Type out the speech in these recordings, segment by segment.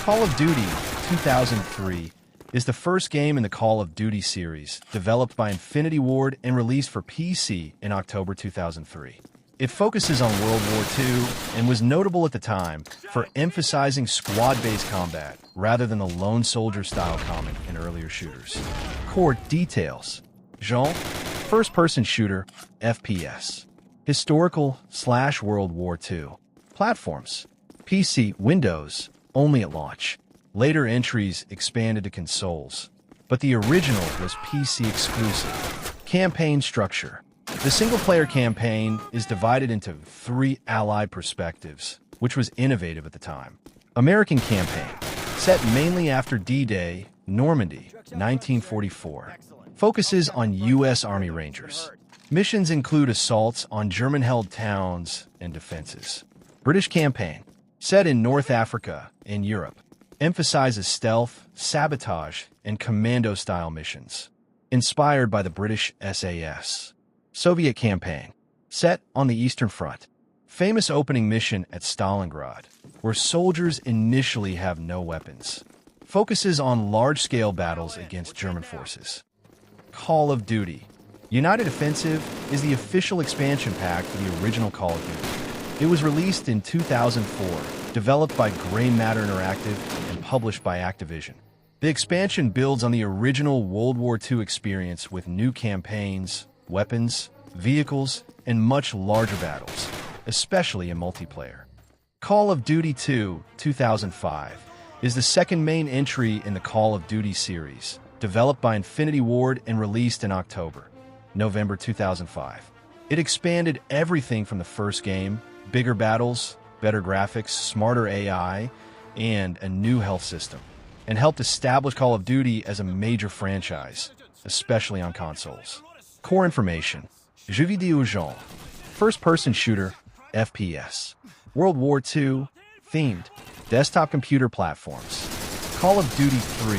Call of Duty 2003 is the first game in the Call of Duty series, developed by Infinity Ward and released for PC in October 2003. It focuses on World War II and was notable at the time for emphasizing squad-based combat rather than the lone soldier-style common in earlier shooters. Core details: genre, first-person shooter, FPS. Historical/World War II. Platforms: PC, Windows, only at launch. Later entries expanded to consoles, but the original was PC exclusive. Campaign structure: the single-player campaign is divided into 3 allied perspectives, which was innovative at the time. American campaign, set mainly after D-Day, Normandy, 1944, focuses on U.S. Army Rangers. Missions include assaults on German-held towns and defenses. British campaign, set in North Africa and Europe, emphasizes stealth, sabotage, and commando-style missions, inspired by the British SAS. Soviet campaign, set on the Eastern Front. Famous opening mission at Stalingrad, where soldiers initially have no weapons. Focuses on large-scale battles against German forces. Call of Duty. United Offensive is the official expansion pack for the original Call of Duty. It was released in 2004, developed by Grey Matter Interactive and published by Activision. The expansion builds on the original World War II experience with new campaigns, weapons, vehicles, and much larger battles, especially in multiplayer. Call of Duty 2 2005 is the second main entry in the Call of Duty series, developed by Infinity Ward and released in November 2005. It expanded everything from the first game: bigger battles, better graphics, smarter AI, and a new health system, and helped establish Call of Duty as a major franchise, especially on consoles. Core information: jeux vidéo genre, first-person shooter, FPS. World War II themed, desktop computer platforms. Call of Duty 3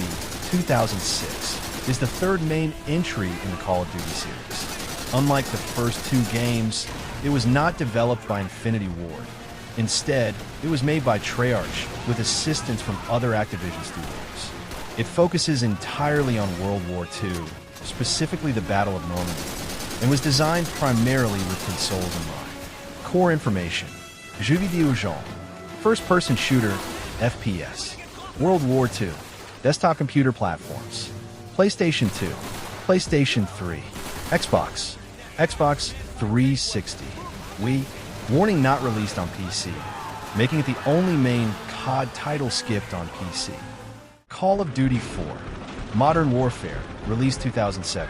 2006 is the third main entry in the Call of Duty series. Unlike the first 2 games, it was not developed by Infinity Ward. Instead, it was made by Treyarch with assistance from other Activision studios. It focuses entirely on World War II, specifically the Battle of Normandy, and was designed primarily with consoles in mind. Core information: jeux vidéo genre, first-person shooter, FPS. World War II, desktop computer platforms. PlayStation 2, PlayStation 3, Xbox, Xbox 360, Wii. Warning: not released on PC, making it the only main COD title skipped on PC. Call of Duty 4, Modern Warfare, released 2007,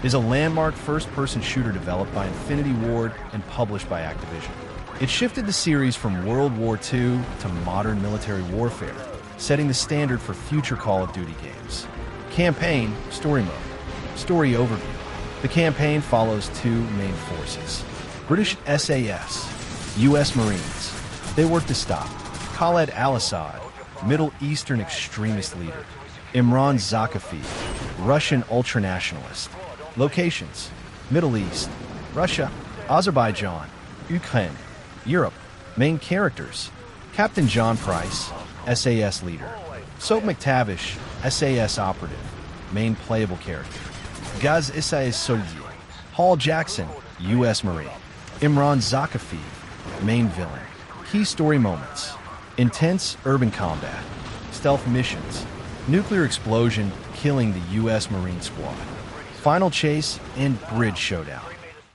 is a landmark first-person shooter developed by Infinity Ward and published by Activision. It shifted the series from World War II to modern military warfare, setting the standard for future Call of Duty games. Campaign, story mode. Story overview. The campaign follows 2 main forces: British SAS, U.S. Marines. They work to stop Khaled al-Assad, Middle Eastern extremist leader; Imran Zakhafi, Russian ultranationalist. Locations: Middle East, Russia, Azerbaijan, Ukraine, Europe. Main characters: Captain John Price, SAS leader; Soap McTavish, SAS operative. Main playable character: Gaz Isais Soji, Hall Jackson, U.S. Marine; Imran Zakhafi, main villain. Key story moments: intense urban combat, stealth missions, nuclear explosion killing the U.S. Marine squad, final chase, and bridge showdown.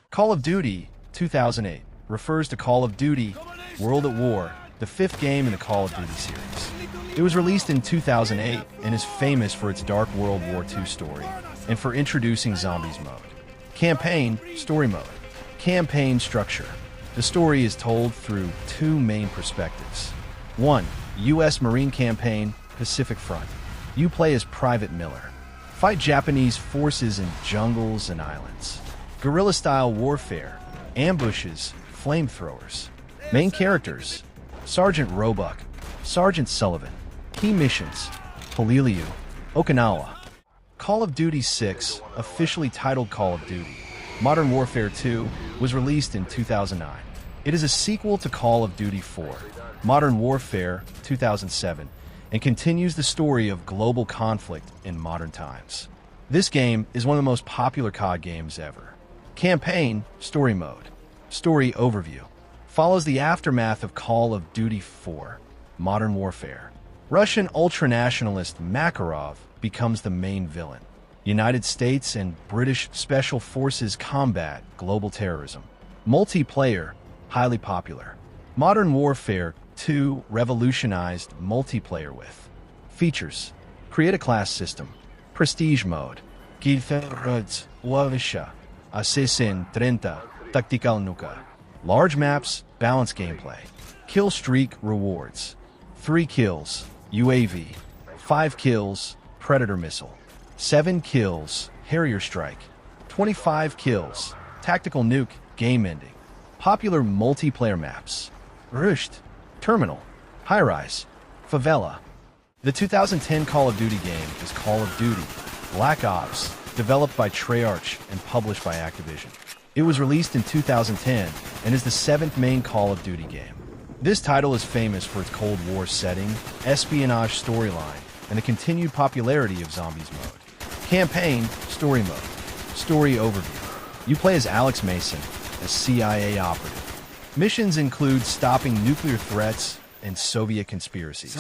Call of Duty 2008 refers to Call of Duty World at War, the 5th game in the Call of Duty series. It was released in 2008 and is famous for its dark World War II story and for introducing zombies mode. Campaign, story mode. Campaign structure. The story is told through 2 main perspectives. 1. U.S. Marine Campaign, Pacific Front. You play as Private Miller. Fight Japanese forces in jungles and islands. Guerrilla-style warfare. Ambushes, flamethrowers. Main characters: Sergeant Roebuck, Sergeant Sullivan. Key missions: Peleliu, Okinawa. Call of Duty 6, officially titled Call of Duty Modern Warfare 2, was released in 2009. It is a sequel to Call of Duty 4, Modern Warfare 2007, and continues the story of global conflict in modern times. This game is one of the most popular COD games ever. Campaign, Story Mode. Story Overview. Follows the aftermath of Call of Duty 4, Modern Warfare. Russian ultranationalist Makarov becomes the main villain. United States and British Special Forces combat global terrorism. Multiplayer, highly popular. Modern Warfare 2 revolutionized multiplayer with features. Create a class system. Prestige mode. Gilferods, Wavisha, Assassin 30, Tactical Nuka. Large maps, balanced gameplay. Kill streak rewards. 3 kills, UAV. 5 kills, Predator missile. 7 kills, Harrier strike. 25 kills, Tactical nuke, game ending. Popular multiplayer maps. Rusht, Terminal, High Rise, Favela. The 2010 Call of Duty game is Call of Duty Black Ops, developed by Treyarch and published by Activision. It was released in 2010 and is the 7th main Call of Duty game. This title is famous for its Cold War setting, espionage storyline, and the continued popularity of Zombies mode. Campaign, Story Mode. Story Overview. You play as Alex Mason, a CIA operative. Missions include stopping nuclear threats and Soviet conspiracies.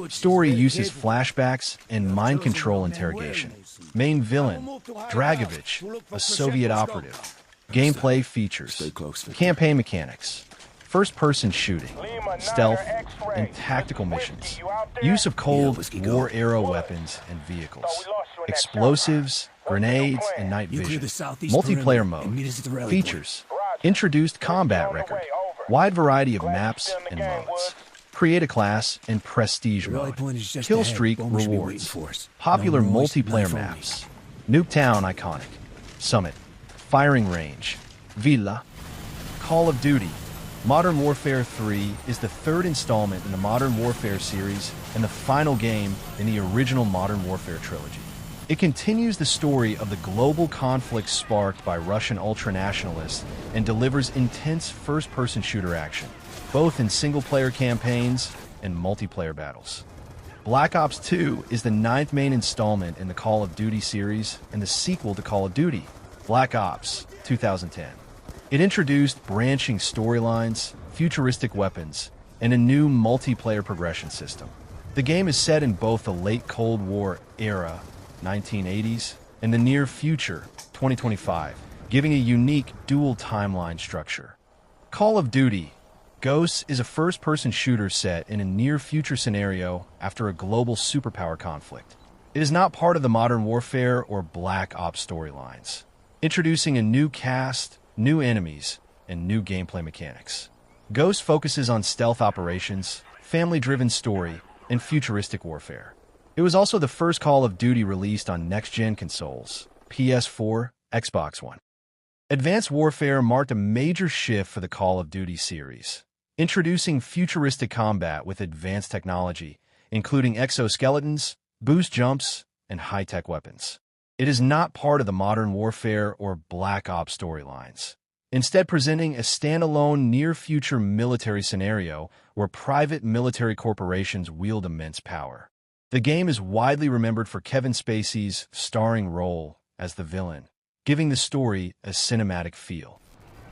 Story uses flashbacks and mind control interrogation. Main villain, Dragovich, a Soviet operative. Gameplay features. Campaign mechanics. First-person shooting, stealth, and tactical missions. Use of Cold War-era weapons and vehicles. Explosives, grenades, and night vision. Multiplayer mode. Features. Introduced combat record. Wide variety of maps and modes. Create a class and prestige mode. Kill streak rewards. Popular multiplayer maps. Nuketown iconic. Summit. Firing range. Villa. Call of Duty. Modern Warfare 3 is the 3rd installment in the Modern Warfare series and the final game in the original Modern Warfare trilogy. It continues the story of the global conflict sparked by Russian ultranationalists and delivers intense first-person shooter action, both in single-player campaigns and multiplayer battles. Black Ops 2 is the 9th main installment in the Call of Duty series and the sequel to Call of Duty, Black Ops 2010. It introduced branching storylines, futuristic weapons, and a new multiplayer progression system. The game is set in both the late Cold War era, 1980s, and the near future, 2025, giving a unique dual timeline structure. Call of Duty Ghosts is a first-person shooter set in a near-future scenario after a global superpower conflict. It is not part of the Modern Warfare or Black Ops storylines, introducing a new cast, new enemies, and new gameplay mechanics. Ghost focuses on stealth operations, family-driven story, and futuristic warfare. It was also the first Call of Duty released on next-gen consoles, PS4, Xbox One. Advanced Warfare marked a major shift for the Call of Duty series, introducing futuristic combat with advanced technology, including exoskeletons, boost jumps, and high-tech weapons. It is not part of the Modern Warfare or Black Ops storylines, instead presenting a standalone near-future military scenario where private military corporations wield immense power. The game is widely remembered for Kevin Spacey's starring role as the villain, giving the story a cinematic feel.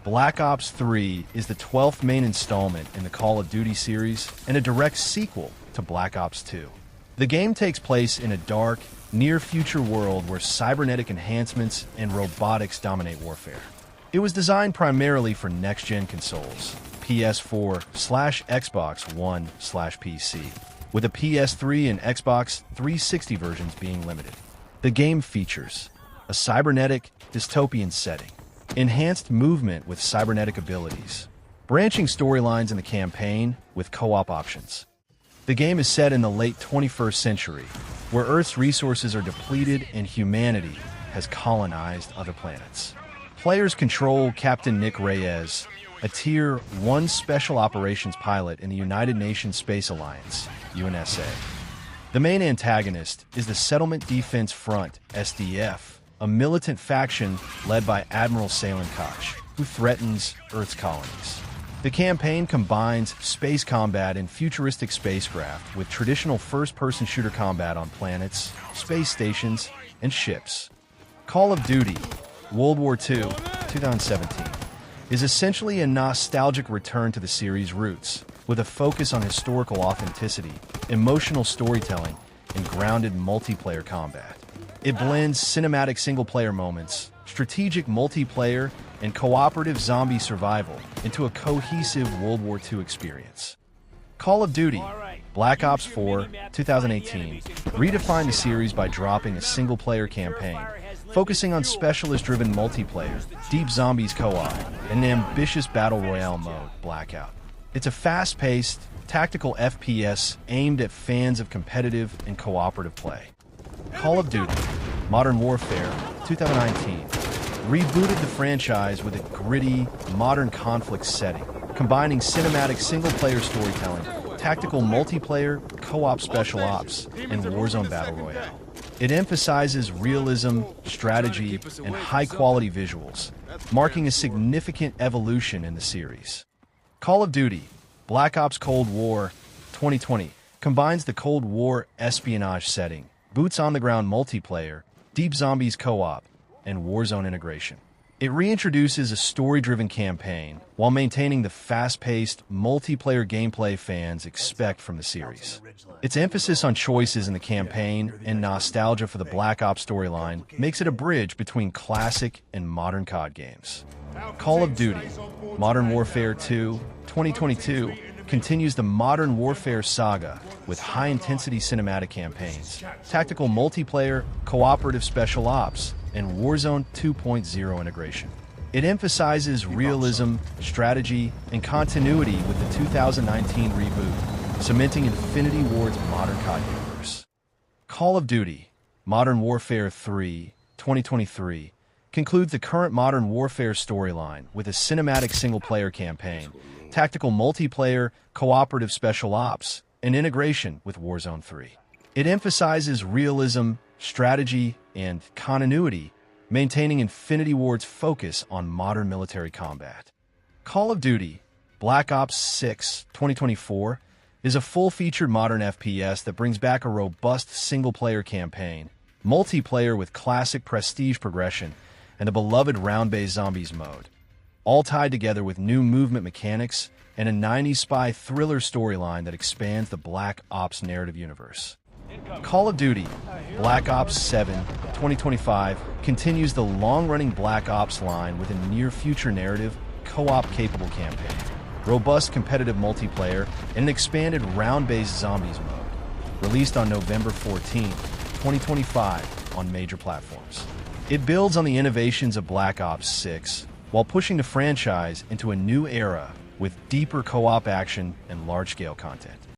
Black Ops 3 is the 12th main installment in the Call of Duty series and a direct sequel to Black Ops 2. The game takes place in a dark, near-future world where cybernetic enhancements and robotics dominate warfare. It was designed primarily for next-gen consoles, PS4/Xbox One/PC, with the PS3 and Xbox 360 versions being limited. The game features a cybernetic, dystopian setting, enhanced movement with cybernetic abilities, branching storylines in the campaign with co-op options. The game is set in the late 21st century, where Earth's resources are depleted and humanity has colonized other planets. Players control Captain Nick Reyes, a Tier 1 Special Operations pilot in the United Nations Space Alliance, UNSA. The main antagonist is the Settlement Defense Front, SDF, a militant faction led by Admiral Salen Koch, who threatens Earth's colonies. The campaign combines space combat and futuristic spacecraft with traditional first-person shooter combat on planets, space stations, and ships. Call of Duty World War II 2017 is essentially a nostalgic return to the series' roots, with a focus on historical authenticity, emotional storytelling, and grounded multiplayer combat. It blends cinematic single-player moments, strategic multiplayer, and cooperative zombie survival into a cohesive World War II experience. Call of Duty Black Ops 4 2018 redefined the series by dropping a single-player campaign, focusing on specialist-driven multiplayer, deep zombies co-op, and an ambitious battle royale mode, Blackout. It's a fast-paced, tactical FPS aimed at fans of competitive and cooperative play. Call of Duty Modern Warfare 2019 rebooted the franchise with a gritty, modern conflict setting, combining cinematic single-player storytelling, tactical multiplayer, co-op special ops, and Warzone Battle Royale. It emphasizes realism, strategy, and high-quality visuals, marking a significant evolution in the series. Call of Duty Black Ops Cold War 2020 combines the Cold War espionage setting, boots-on-the-ground multiplayer, deep zombies co-op, and Warzone integration. It reintroduces a story-driven campaign while maintaining the fast-paced, multiplayer gameplay fans expect from the series. Its emphasis on choices in the campaign and nostalgia for the Black Ops storyline makes it a bridge between classic and modern COD games. Call of Duty Modern Warfare 2 2022 continues the Modern Warfare saga with high-intensity cinematic campaigns, tactical multiplayer, cooperative special ops, and Warzone 2.0 integration. It emphasizes realism, strategy, and continuity with the 2019 reboot, cementing Infinity Ward's modern COD universe. Call of Duty Modern Warfare 3 2023 concludes the current Modern Warfare storyline with a cinematic single-player campaign, tactical multiplayer, cooperative special ops, and integration with Warzone 3. It emphasizes realism, strategy, and continuity, maintaining Infinity Ward's focus on modern military combat. Call of Duty Black Ops 6 2024 is a full-featured modern FPS that brings back a robust single-player campaign, multiplayer with classic prestige progression, and the beloved round-based zombies mode, all tied together with new movement mechanics and a 90s spy thriller storyline that expands the Black Ops narrative universe. Call of Duty Black Ops 7 2025 continues the long-running Black Ops line with a near-future narrative, co-op capable campaign, robust competitive multiplayer, and an expanded round-based zombies mode, released on November 14, 2025 on major platforms. It builds on the innovations of Black Ops 6 while pushing the franchise into a new era with deeper co-op action and large-scale content.